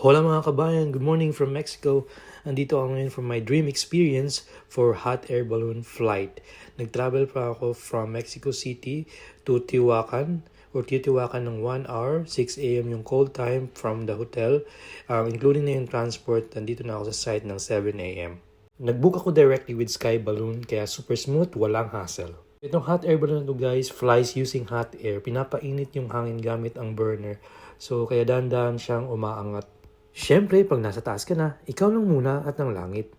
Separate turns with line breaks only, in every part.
Hola mga kabayan, good morning from Mexico. Andito ako ngayon for my dream experience for hot air balloon flight. Nag-travel pa ako from Mexico City to Tiwacan ng 1 hour, 6 a.m. yung cold time from the hotel. Including na yung transport, nandito na ako sa site ng 7 a.m. Nag-book ako directly with Sky Balloon kaya super smooth, walang hassle. Itong hot air balloon na to guys, flies using hot air. Pinapainit yung hangin gamit ang burner. So kaya dahan-dahan siyang umaangat. Siyempre, pag nasa taas ka na, ikaw lang muna at ng langit.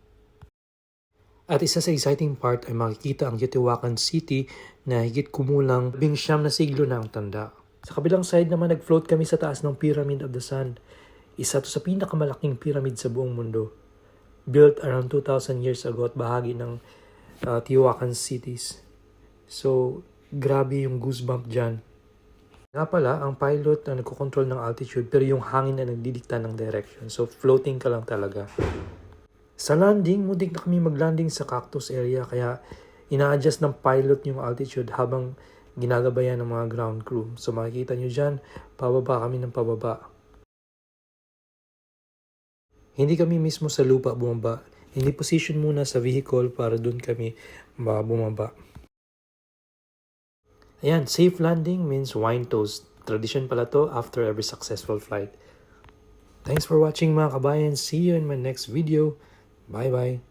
At isa sa exciting part ay makikita ang Teotihuacan City na higit kumulang 19 na siglo na ang tanda. Sa kabilang side naman, nag-float kami sa taas ng Pyramid of the Sun. Isa to sa pinakamalaking pyramid sa buong mundo. Built around 2,000 years ago at bahagi ng Teotihuacan cities. So, grabe yung goosebump dyan. Nga pala, ang pilot na nagkocontrol ng altitude pero yung hangin na nagdidikta ng direction. So, floating ka lang talaga. Sa landing, mudik na kami maglanding sa cactus area kaya ina-adjust ng pilot yung altitude habang ginagabayan ng mga ground crew. So, makikita nyo dyan, pababa kami ng pababa. Hindi kami mismo sa lupa bumaba. Hindi position muna sa vehicle para dun kami bumaba. Ayan, safe landing means wine toast. Tradition pala to after every successful flight. Thanks for watching mga kabayan. See you in my next video. Bye-bye.